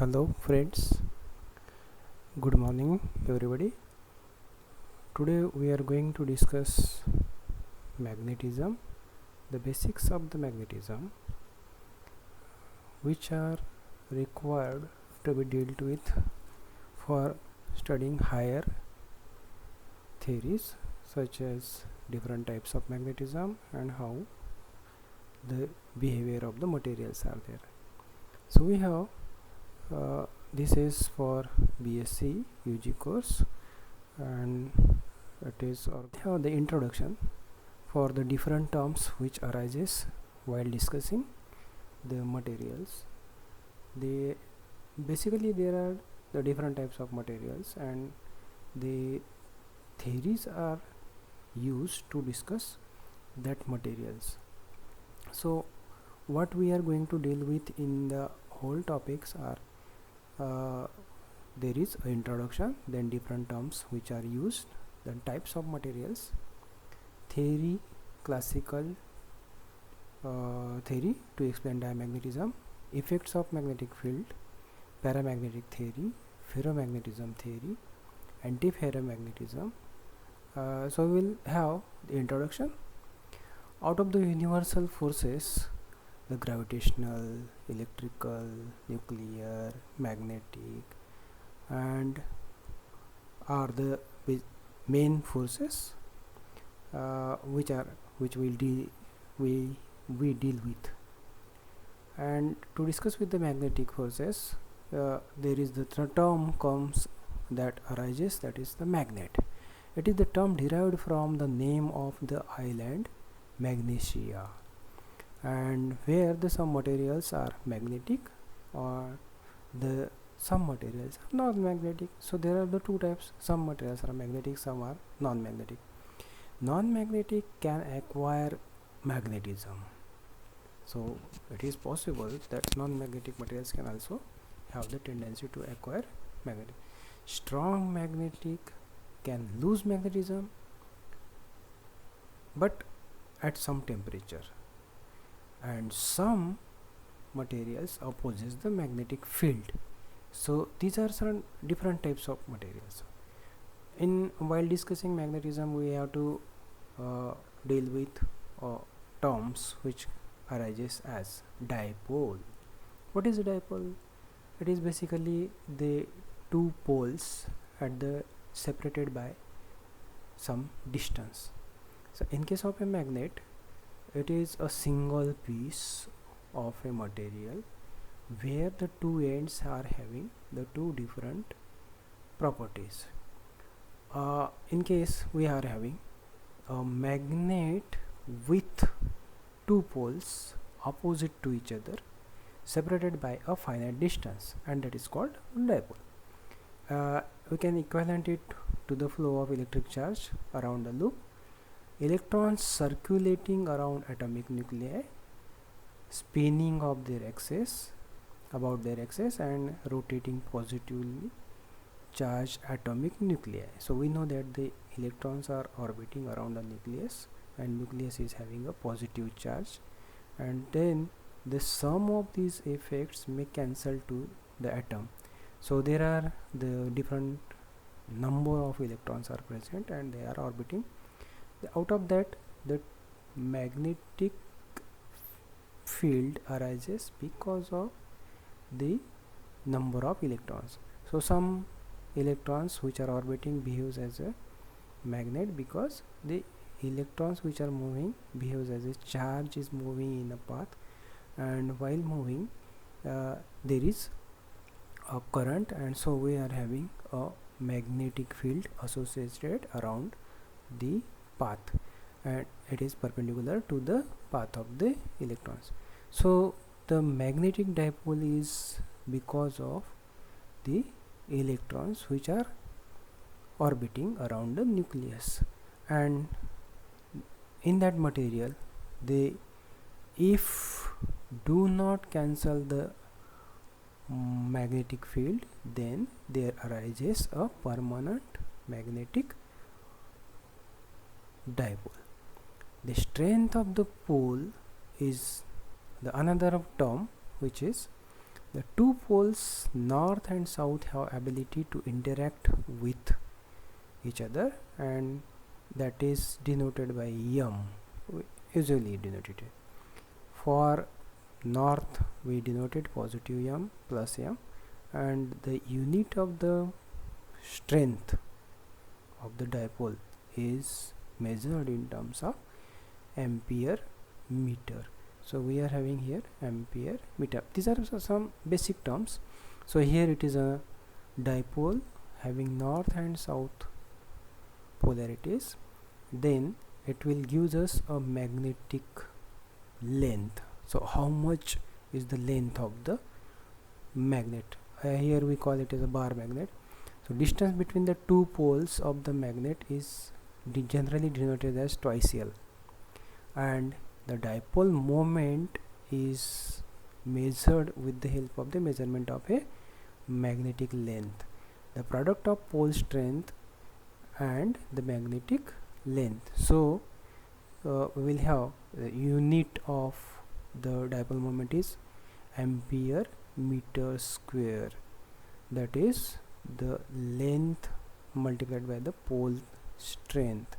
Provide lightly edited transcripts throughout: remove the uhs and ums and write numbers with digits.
Hello friends, good morning everybody. Today we are going to discuss magnetism, the basics of the magnetism which are required to be dealt with for studying higher theories such as different types of magnetism and how the behavior of the materials are there. So we have this is for BSc UG course, and it is the introduction for the different terms which arises while discussing the materials. There are the different types of materials and the theories are used to discuss that materials. So what we are going to deal with in the whole topics are there is an introduction, then different terms which are used, then types of materials, theory, classical theory to explain diamagnetism, effects of magnetic field, paramagnetic theory, ferromagnetism theory, antiferromagnetism. So we will have the introduction. Out of the universal forces, the gravitational, electrical, nuclear, magnetic, and are the main forces which we deal with. And to discuss with the magnetic forces, there is the term comes that arises, that is the magnet. It is the term derived from the name of the island Magnesia, and where the some materials are magnetic or the some materials are non-magnetic. So there are the two types: some materials are magnetic, some are non-magnetic. Non-magnetic can acquire magnetism, so it is possible that non-magnetic materials can also have the tendency to acquire magnetic. Strong magnetic can lose magnetism, but at some temperature, and some materials opposes the magnetic field. So these are some different types of materials. While discussing magnetism, we have to deal with terms which arises as dipole. What is a dipole? It is basically the two poles at the separated by some distance. So in case of a magnet, it is a single piece of a material where the two ends are having the two different properties. In case we are having a magnet with two poles opposite to each other separated by a finite distance, and that is called dipole. We can equivalent it to the flow of electric charge around the loop. Electrons circulating around atomic nuclei, spinning of their axis about their axis and rotating positively charged atomic nuclei. So we know that the electrons are orbiting around the nucleus, and nucleus is having a positive charge, and then the sum of these effects may cancel to the atom. So there are the different number of electrons are present and they are orbiting. Out of that, the magnetic field arises because of the number of electrons. So some electrons which are orbiting behaves as a magnet because the electrons which are moving behaves as a charge is moving in a path, and while moving there is a current, and so we are having a magnetic field associated around the path, and it is perpendicular to the path of the electrons. So the magnetic dipole is because of the electrons which are orbiting around the nucleus, and in that material they if do not cancel the magnetic field, then there arises a permanent magnetic dipole. The strength of the pole is the another term, which is The two poles north and south have ability to interact with each other, and that is denoted by m, usually denoted. For north we denoted positive m plus m, and the unit of the strength of the dipole is measured in terms of ampere meter. So we are having here ampere meter. These are some basic terms. So here it is a dipole having north and south polarities. Then it will give us a magnetic length. So how much is the length of the magnet? Here we call it as a Bohr magnet. So distance between the two poles of the magnet is generally denoted as twice L, and the dipole moment is measured with the help of the measurement of a magnetic length. The product of pole strength and the magnetic length. So we will have the unit of the dipole moment is ampere meter square, that is the length multiplied by the pole strength,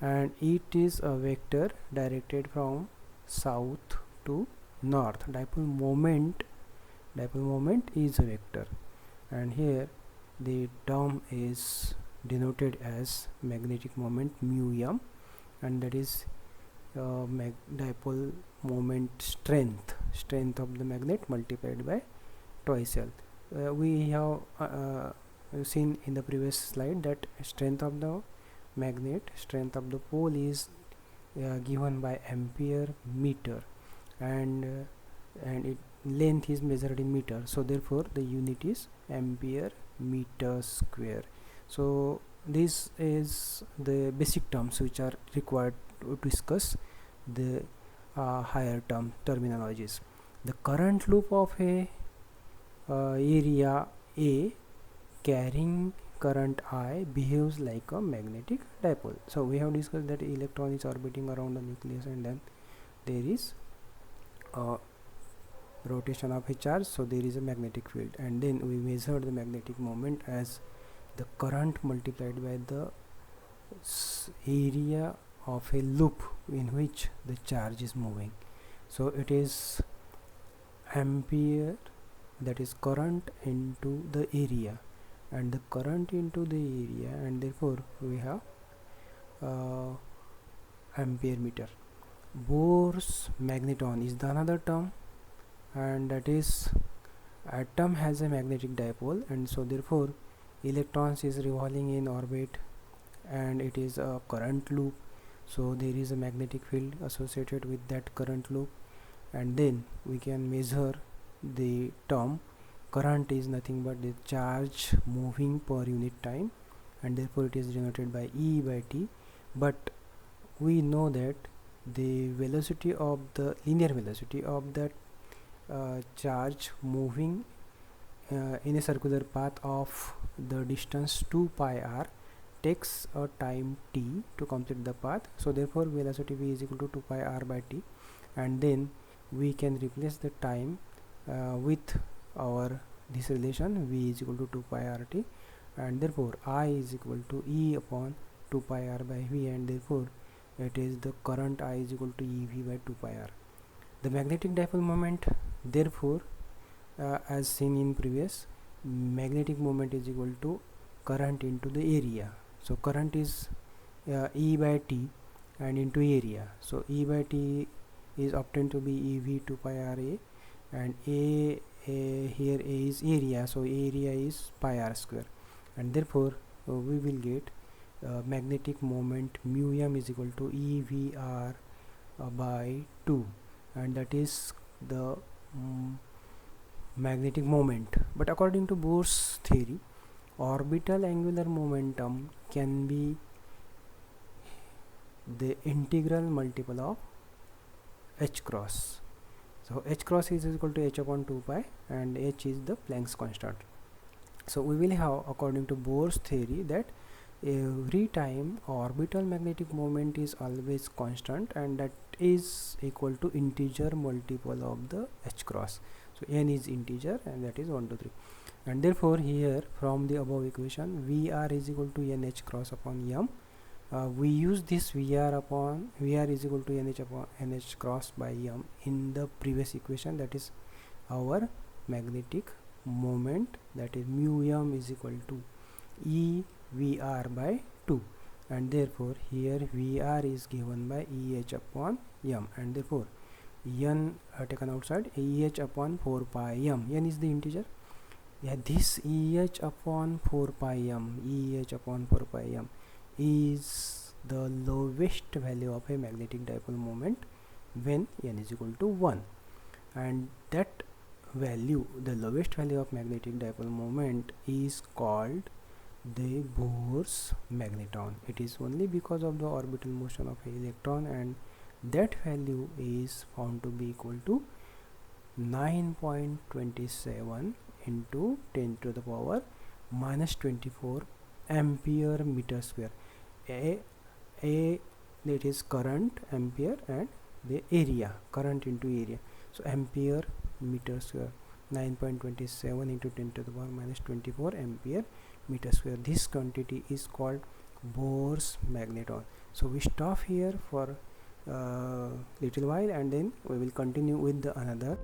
and it is a vector directed from south to north. Dipole moment is a vector, and here the term is denoted as magnetic moment mu m, and that is dipole moment strength of the magnet multiplied by twice L. We have seen in the previous slide that strength of the magnet, strength of the pole is given by ampere meter, and it length is measured in meter. So therefore the unit is ampere meter square. So this is the basic terms which are required to discuss the higher terminologies. The current loop of a area A carrying current I behaves like a magnetic dipole. So we have discussed that electron is orbiting around the nucleus, and then there is a rotation of a charge, so there is a magnetic field, and then we measured the magnetic moment as the current multiplied by the area of a loop in which the charge is moving. So it is ampere, that is current into the area, and the current into the area, and therefore we have ampere meter. Bohr's magneton is the another term, and that is atom has a magnetic dipole, and so therefore electrons is revolving in orbit, and it is a current loop, so there is a magnetic field associated with that current loop, and then we can measure the term current is nothing but the charge moving per unit time, and therefore it is denoted by E by T. But we know that the velocity of the linear velocity of that charge moving in a circular path of the distance 2 pi r takes a time t to complete the path. So therefore velocity v is equal to 2 pi r by t, and then we can replace the time with our this relation v is equal to 2 pi r t, and therefore I is equal to E upon 2 pi r by v, and therefore it is the current I is equal to EV by 2 pi r. The magnetic dipole moment, therefore as seen in previous, magnetic moment is equal to current into the area. So current is E by T and into area, so E by T is obtained to be EV 2 pi r A, and A here A is area, so area is pi r square, and therefore we will get magnetic moment mu m is equal to EVR by 2, and that is the magnetic moment. But according to Bohr's theory, orbital angular momentum can be the integral multiple of h cross. So h cross is equal to h upon 2 pi, and h is the Planck's constant. So we will have, according to Bohr's theory, that every time orbital magnetic moment is always constant, and that is equal to integer multiple of the h cross. So So n is integer, and that is 1 2 3. And therefore here from the above equation, Vr is equal to nh cross upon m. We use this Vr is equal to nh upon nh cross by m in the previous equation, that is our magnetic moment, that is mu m is equal to E Vr by 2, and therefore here Vr is given by Eh upon m, and therefore n taken outside, Eh upon 4 pi m. N is the integer. Yeah, this Eh upon 4 pi m, Eh upon 4 pi m is the lowest value of a magnetic dipole moment when n is equal to 1, and that value, the lowest value of magnetic dipole moment, is called the Bohr's magneton. It is only because of the orbital motion of an electron, and that value is found to be equal to 9.27 into 10 to the power minus 24 ampere meter square. A that is current, ampere, and the area, current into area. So ampere meter square, 9.27 into 10 to the power minus 24 ampere meter square. This quantity is called Bohr's magneton. So we stop here for little while, and then we will continue with the another